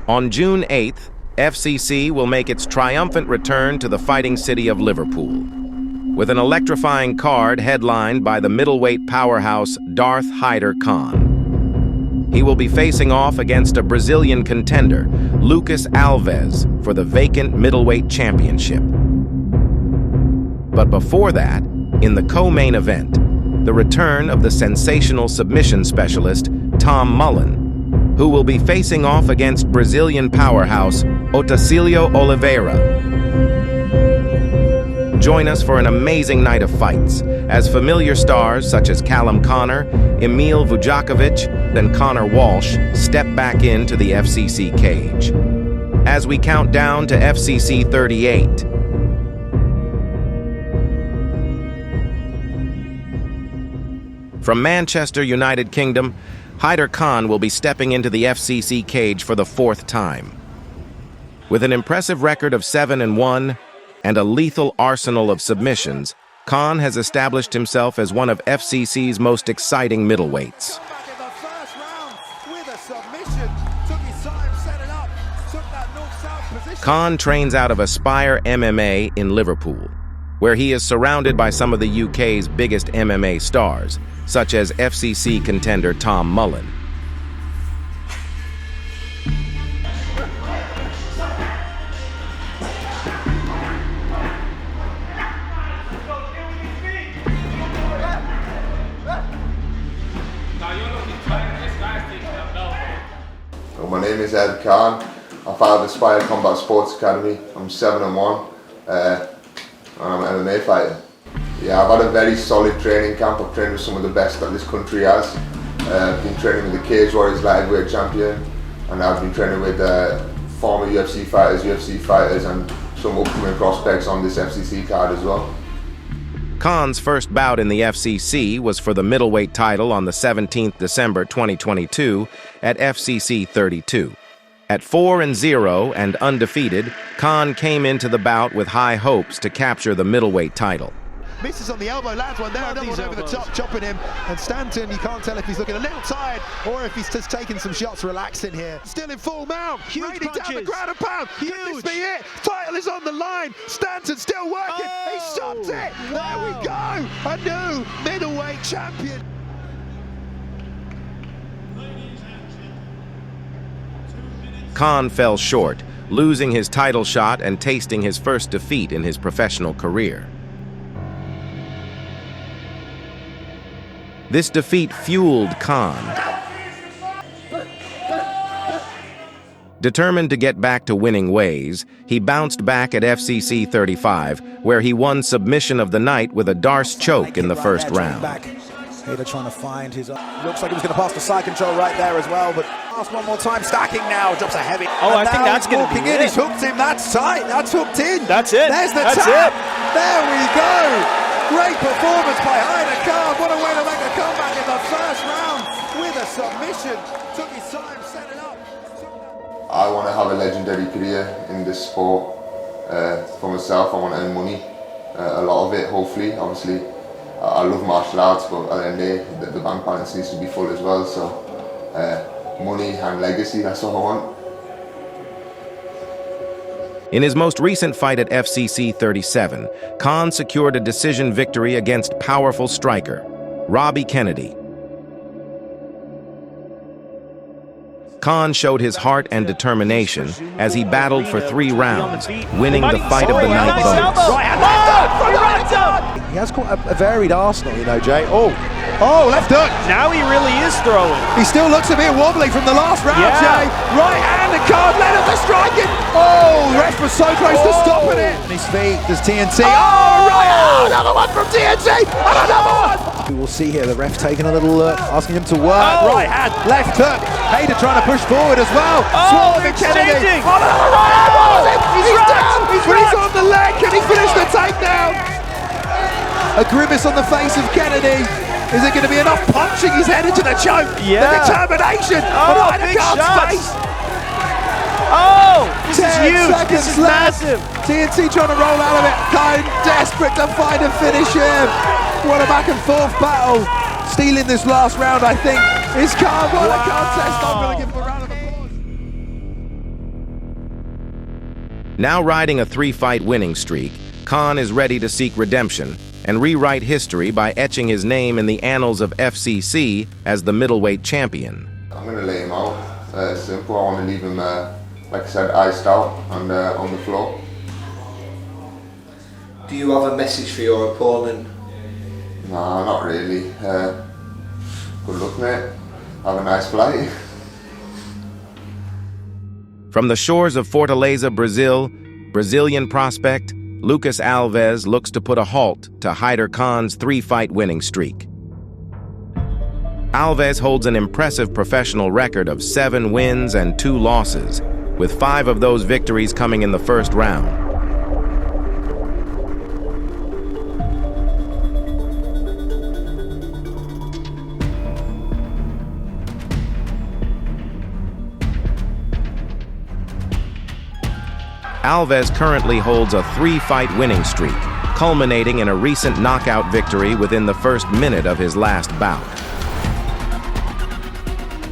On June 8th, FCC will make its triumphant return to the fighting city of Liverpool, with an electrifying card headlined by the middleweight powerhouse Haider Khan. He will be facing off against a Brazilian contender, Luis Alves, for the vacant middleweight championship. But before that, in the co-main event, the return of the sensational submission specialist, Tom Mullen, who will be facing off against Brazilian powerhouse Otacilio Oliveira. Join us for an amazing night of fights, as familiar stars such as Callum Connor, Emil Vujovich, and Connor Walsh step back into the FCC cage. As we count down to FCC 38. From Manchester, United Kingdom, Haider Khan will be stepping into the FCC cage for the 4th time. With an impressive record of 7-1 and a lethal arsenal of submissions, Khan has established himself as one of FCC's most exciting middleweights. Khan trains out of Aspire MMA in Liverpool, where he is surrounded by some of the UK's biggest MMA stars, such as FCC contender Tom Mullen. My name is Haider Khan. I'm part of Aspire Combat Sports Academy. I'm 7-1 and I'm an MMA fighter. Yeah, I've had a very solid training camp. I've trained with some of the best that this country has. I've been training with the Cage Warriors light heavyweight champion, and I've been training with former UFC fighters, and some upcoming prospects on this FCC card as well. Khan's first bout in the FCC was for the middleweight title on the 17th December 2022 at FCC 32. At 4-0 and undefeated, Khan came into the bout with high hopes to capture the middleweight title. Misses on the elbow, lands one there, another one over the top, chopping him. And Stanton, you can't tell if he's looking a little tired or if he's just taking some shots, relaxing here. Still in full mount, huge punches down the ground and pound. Huge. Could this be it? Title is on the line. Stanton still working. Oh, he stopped it. Wow. There we go. A new middleweight champion. Khan fell short, losing his title shot and tasting his first defeat in his professional career. This defeat fueled Khan. Determined to get back to winning ways, he bounced back at FCC 35, where he won submission of the night with a Darce choke in the first round. Haider trying to find his... looks like he was going to pass the side control right there as well, but pass one more time, stacking now, drops a heavy... Oh, I think that's going to be it. He's hooked him, that's tight, that's hooked in. That's it. There's the tap. There we go. Great performance by Haider Khan. What a way to make a comeback in the first round with a submission. Took his time, set it up. I want to have a legendary career in this sport. For myself, I want to earn money. A lot of it, hopefully. Obviously, I love martial arts, but at the end of the day, the bank balance needs to be full as well. So, money and legacy, that's all I want. In his most recent fight at FCC 37, Khan secured a decision victory against powerful striker Robbie Kennedy. Khan showed his heart and determination as he battled for 3 rounds, winning the fight of the night votes. He has quite a varied arsenal, you know, Jay. Oh, left hook. Now he really is throwing. He still looks a bit wobbly from the last round, Yeah. Jay. Right hand, and Khan led up the striking. Oh, the ref was so close to stopping it. On his feet, there's TNT. Oh, right hand, another one from TNT, and another one. We will see here the ref taking a little look, asking him to work. Right hand, left hook. Haider trying to push forward as well. Swallowing Kennedy. Oh, another right hand. He's down. He's on the leg. Can he finish the takedown? A grimace on the face of Kennedy. Is it going to be enough punching? He's headed to the choke. Yeah. The determination. Oh, big shots. Face. Oh, this is huge. This is massive. TNT trying to roll out of it. Khan desperate to find a finish here. What a back and forth battle. Stealing this last round, I think, is Khan. What a contest. I'm going to give him a round of applause. Now riding a 3-fight winning streak, Khan is ready to seek redemption and rewrite history by etching his name in the annals of FCC as the middleweight champion. I'm going to lay him out. It's simple. I want to leave him, like I said, iced out and on the floor. Do you have a message for your opponent? No, not really. Good luck, mate. Have a nice flight. From the shores of Fortaleza, Brazil, Brazilian prospect Luis Alves looks to put a halt to Haider Khan's 3-fight winning streak. Alves holds an impressive professional record of 7 wins and 2 losses, with 5 of those victories coming in the first round. Alves currently holds a 3-fight winning streak, culminating in a recent knockout victory within the first minute of his last bout.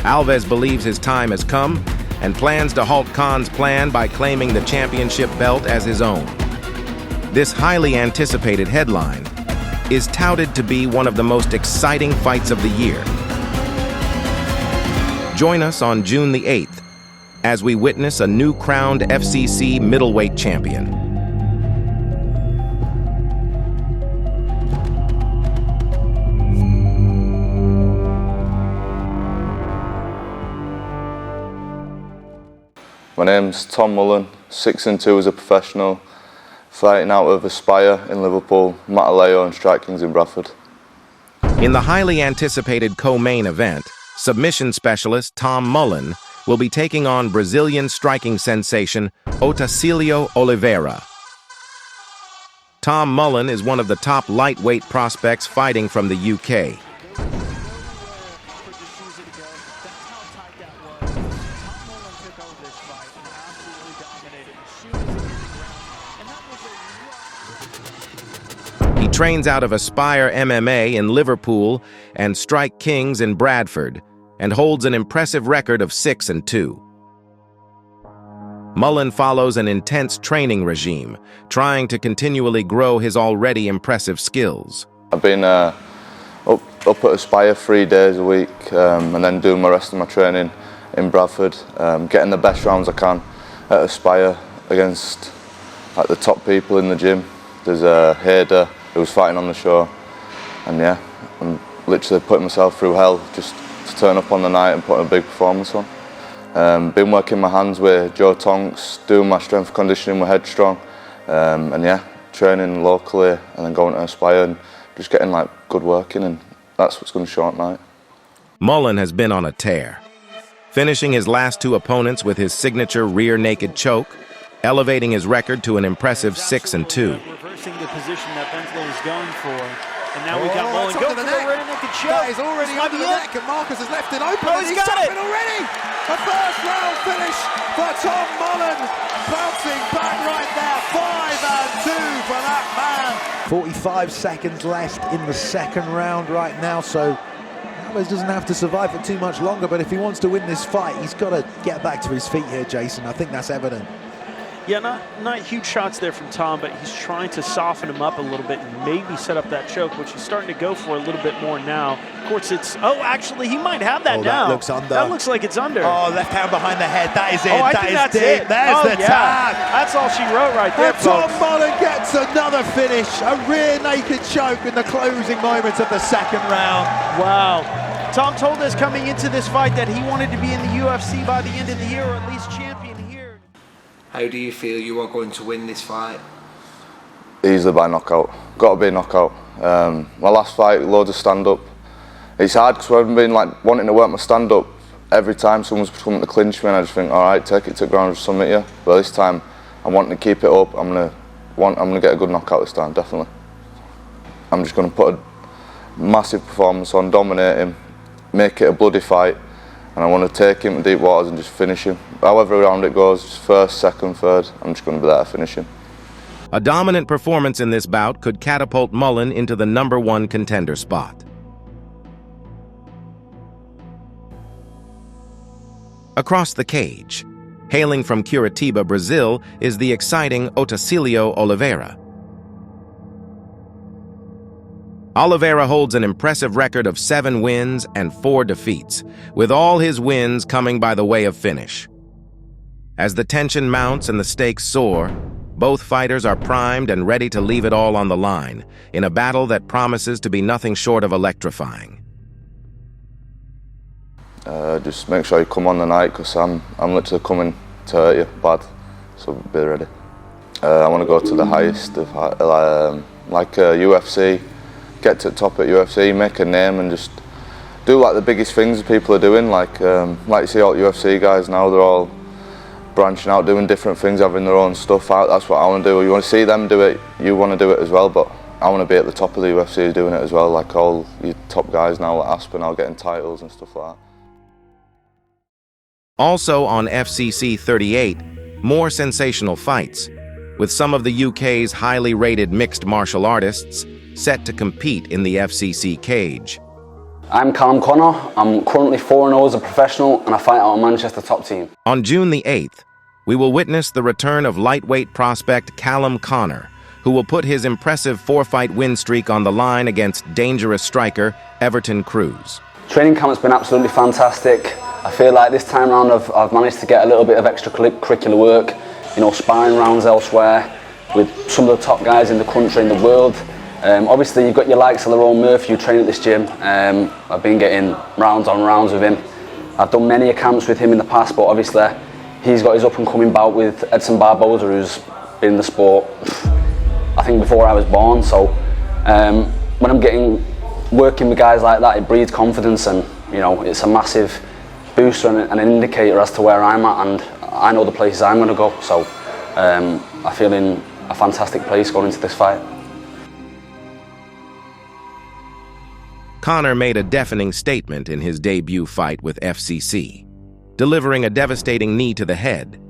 Alves believes his time has come and plans to halt Khan's plan by claiming the championship belt as his own. This highly anticipated headline is touted to be one of the most exciting fights of the year. Join us on June the 8th as we witness a new crowned FCC middleweight champion. My name's Tom Mullen, 6'2" as a professional, fighting out of Aspire in Liverpool, Mataleo and Strike Kings in Bradford. In the highly anticipated co-main event, submission specialist Tom Mullen will be taking on Brazilian striking sensation Otacilio Oliveira. Tom Mullen is one of the top lightweight prospects fighting from the UK. He trains out of Aspire MMA in Liverpool and Strike Kings in Bradford, and holds an impressive record of 6-2. Mullen follows an intense training regime, trying to continually grow his already impressive skills. I've been up at Aspire 3 days a week and then doing the rest of my training in Bradford, getting the best rounds I can at Aspire against like the top people in the gym. There's Haider, who was fighting on the show, and yeah, I'm literally putting myself through hell just to turn up on the night and put a big performance on. Been working my hands with Joe Tonks, doing my strength conditioning with Headstrong, and yeah, training locally and then going to Aspire and just getting like good work in, and that's what's going to show at night. Mullen has been on a tear, finishing his last 2 opponents with his signature rear naked choke, elevating his record to an impressive 6-2. Reversing the position that Benslow is going for. And now we've got Mullen go for the rear naked choke. That is already under the neck, and Marcus has left it open. Oh, he's got it already. A first round finish for Tom Mullen. Bouncing back right there. 5-2 for that man. 45 seconds left in the second round right now, so Alves doesn't have to survive for too much longer, but if he wants to win this fight, he's got to get back to his feet here, Jason. I think that's evident. Yeah, not huge shots there from Tom, but he's trying to soften him up a little bit and maybe set up that choke, which he's starting to go for a little bit more now. Of course, it's... Oh, actually, he might have that now. That looks under. That looks like it's under. Oh, left hand behind the head. That is it. Oh, I think that's it. There's the tag. That's all she wrote right there, and Tom folks. Mullen gets another finish. A rear naked choke in the closing moments of the second round. Wow. Tom told us coming into this fight that he wanted to be in the UFC by the end of the year, or at least champion here. How do you feel you are going to win this fight? Easily by knockout. Got to be a knockout. My last fight, loads of stand-up. It's hard because I've been like wanting to work my stand-up. Every time someone's coming to clinch me, and I just think, all right, take it to the ground and submit you. But this time, I'm wanting to keep it up. I'm gonna get a good knockout this time, definitely. I'm just gonna put a massive performance on, dominate him, make it a bloody fight, and I want to take him to deep waters and just finish him. However round it goes, first, second, third, I'm just going to be there to finish him. A dominant performance in this bout could catapult Mullen into the #1 contender spot. Across the cage, Hailing from Curitiba, Brazil, is the exciting Otacilio Oliveira. Oliveira holds an impressive record of 7 wins and 4 defeats, with all his wins coming by the way of finish. As the tension mounts and the stakes soar, both fighters are primed and ready to leave it all on the line, in a battle that promises to be nothing short of electrifying. Just make sure you come on the night, because I'm literally coming to hurt you bad, so be ready. I want to go to the highest of UFC, get to the top at UFC, make a name, and just do like the biggest things people are doing. Like you see all UFC guys now, they're all branching out, doing different things, having their own stuff out. That's what I want to do. You want to see them do it, you want to do it as well, but I want to be at the top of the UFC doing it as well, like all you top guys now, like Aspen, now getting titles and stuff like that. Also on FCC 38, more sensational fights, with some of the UK's highly rated mixed martial artists set to compete in the FCC cage. I'm Callum Connor. I'm currently 4-0 as a professional, and I fight out of Manchester top team. On June the 8th, we will witness the return of lightweight prospect Callum Connor, who will put his impressive 4-fight win streak on the line against dangerous striker Everton Cruz. Training camp has been absolutely fantastic. I feel like this time around I've managed to get a little bit of extracurricular work, you know, sparring rounds elsewhere with some of the top guys in the country and the world. Obviously you've got your likes of Lerone Murphy who train at this gym. I've been getting rounds on rounds with him. I've done many camps with him in the past, but obviously he's got his up and coming bout with Edson Barboza, who's been in the sport, I think, before I was born. So when I'm working with guys like that, it breeds confidence, and you know, it's a massive booster and an indicator as to where I'm at, and I know the places I'm going to go. So I feel in a fantastic place going into this fight. Connor made a deafening statement in his debut fight with FCC, delivering a devastating knee to the head.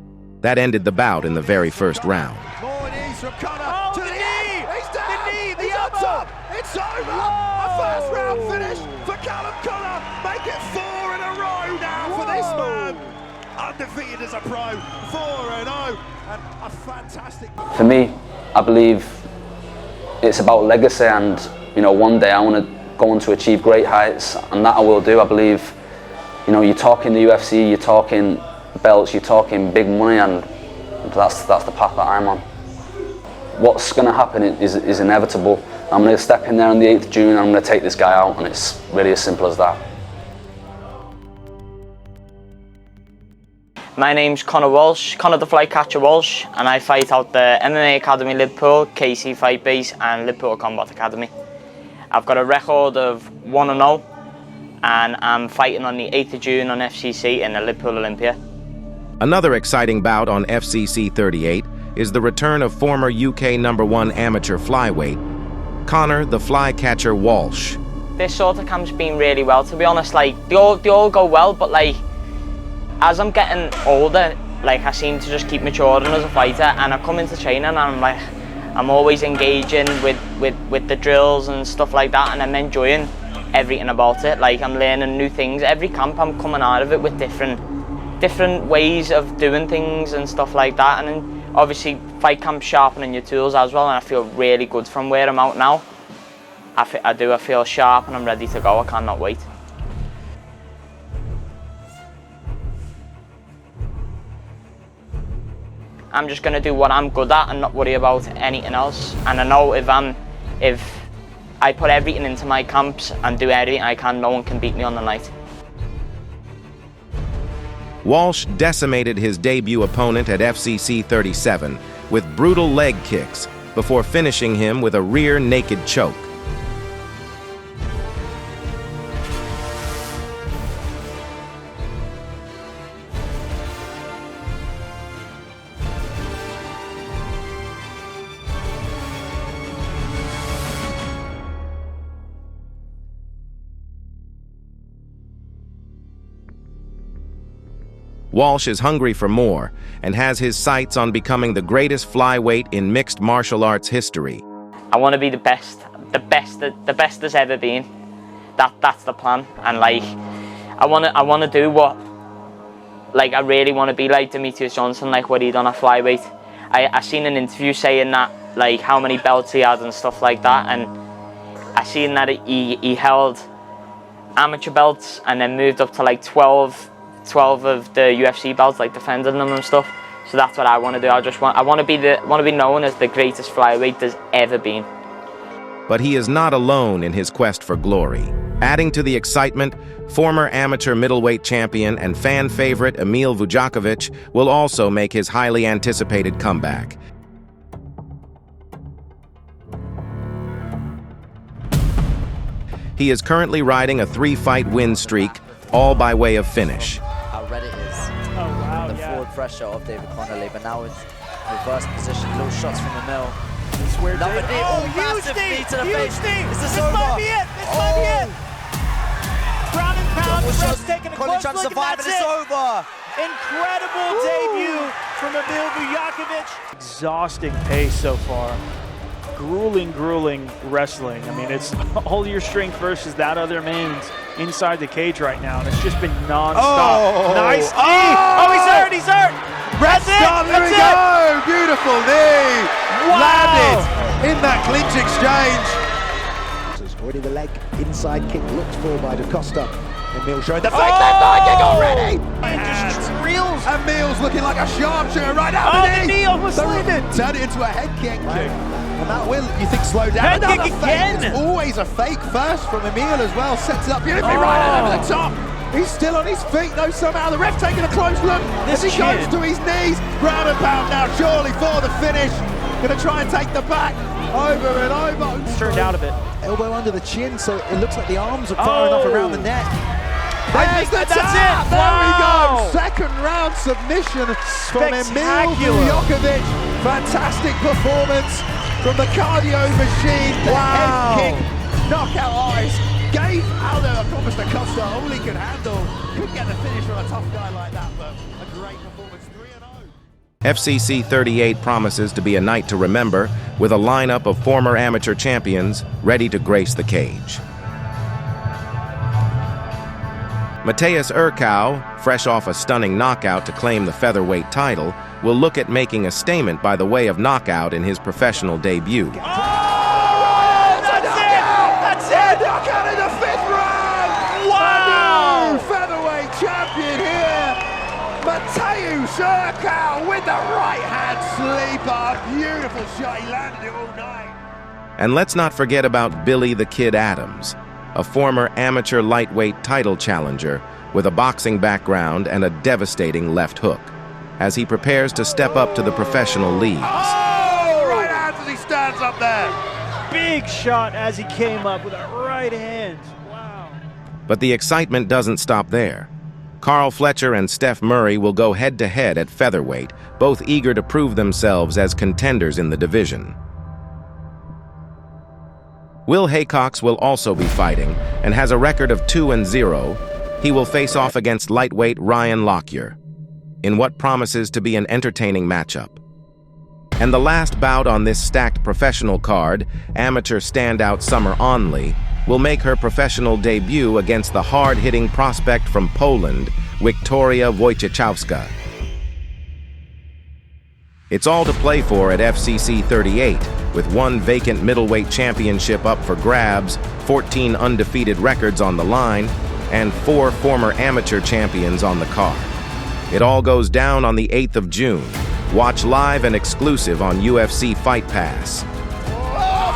That ended the bout in the very first round. More knees from Connor to the knee. He's down. The knee, the elbow. It's over. A first round finish for Callum Connor. Make it 4 in a row now for this man. Undefeated as a pro, 4-0, and a fantastic. For me, I believe it's about legacy, and you know, one day I want to go on to achieve great heights, and that I will do. I believe, you know, you're talking the UFC, you're talking belts, you're talking big money, and that's the path that I'm on. What's going to happen is inevitable. I'm going to step in there on the 8th of June and I'm going to take this guy out, and it's really as simple as that. My name's Connor Walsh, Connor the Flycatcher Walsh, and I fight out the MMA Academy Liverpool, KC Fight Pass and Liverpool Combat Academy. I've got a record of 1-0, and I'm fighting on the 8th of June on FCC in the Liverpool Olympia. Another exciting bout on FCC 38 is the return of former UK #1 amateur flyweight, Connor the Flycatcher Walsh. This sort of camp's been really well, to be honest. Like, they all go well, but like, as I'm getting older, like, I seem to just keep maturing as a fighter, and I come into training and I'm like, I'm always engaging with the drills and stuff like that, and I'm enjoying everything about it. Like, I'm learning new things. Every camp I'm coming out of it with different ways of doing things and stuff like that. And then obviously fight camp sharpening your tools as well, and I feel really good from where I'm out now. I feel sharp and I'm ready to go. I cannot wait. I'm just going to do what I'm good at and not worry about anything else. And I know if I put everything into my camps and do everything I can, no one can beat me on the night. Walsh decimated his debut opponent at FCC 37 with brutal leg kicks before finishing him with a rear naked choke. Walsh is hungry for more and has his sights on becoming the greatest flyweight in mixed martial arts history. I want to be the best there's ever been. That's the plan, and like, I want to do what like I really want to be like Demetrius Johnson, like what he done at flyweight. I seen an interview saying that, like how many belts he had and stuff like that, and I seen that he held amateur belts and then moved up to like 12 of the UFC belts, like defending them and stuff. So that's what I want to do. I want to be known as the greatest flyweight there's ever been. But he is not alone in his quest for glory. Adding to the excitement, former amateur middleweight champion and fan favorite Emil Vujovich will also make his highly anticipated comeback. He is currently riding a 3-fight win streak, all by way of finish. How red it is. Oh, wow, The forward pressure of David Connolly, but now with reverse position, little shots from Emil. It's where Another knee. Oh, massive knee to the face. Is this over? Might be it. This might be it. Ground and pound. Ref's taking a close look, and that's it's over. Incredible debut from Emil Vujovich. Exhausting pace so far. Grueling wrestling. I mean, it's all your strength versus that other man's inside the cage right now, and it's just been non-stop. Oh, Nice knee. Oh, he's hurt. Red Star, there we go! Beautiful knee! Wow. Landed in that clinch exchange. There's already the leg inside kick looked for by Da Costa. Emil showing the fake left eye kick already! It just drills. Emil's looking like a sharpshooter right out the knee almost landed. Turn it into a head kick. And that will, you think, slow down. Head kick again. It's always a fake first from Emil as well. Sets it up beautifully right over the top. He's still on his feet though somehow. The ref taking a close look as he goes to his knees. Ground and pound now, surely for the finish. Gonna try and take the back over and over. Turned out of it. Elbow under the chin, so it looks like the arms are far enough around the neck. There's the that's tap. it. There Wow. we go. Second round submission from Emil Spectacular. Vujovich. Fantastic performance from the cardio machine. The Wow. head kick, knockout artist. Gave Haider Da Costa all he could handle. Couldn't get the finish from a tough guy like that, but a great performance. 3-0. FCC 38 promises to be a night to remember, with a lineup of former amateur champions ready to grace the cage. Mateus Urkau, fresh off a stunning knockout to claim the featherweight title, will look at making a statement by the way of knockout in his professional debut. Knockout in the 5th round! Wow! A new featherweight champion here! Mateus Urkau with the right-hand sleeper. Beautiful shot, he landed it all night. And let's not forget about Billy the Kid Adams, a former amateur lightweight title challenger with a boxing background and a devastating left hook, as he prepares to step up to the professional leagues. Oh! Right hand as he stands up there. Big shot as he came up with a right hand. Wow. But the excitement doesn't stop there. Carl Fletcher and Steph Murray will go head-to-head at featherweight, both eager to prove themselves as contenders in the division. Will Haycox will also be fighting and has a record of 2-0. He will face off against lightweight Ryan Lockyer in what promises to be an entertaining matchup. And the last bout on this stacked professional card, amateur standout Summer Onley, will make her professional debut against the hard-hitting prospect from Poland, Wiktoria Wojciechowska. It's all to play for at FCC 38, with one vacant middleweight championship up for grabs, 14 undefeated records on the line, and 4 former amateur champions on the card. It all goes down on the 8th of June. Watch live and exclusive on UFC Fight Pass. Oh,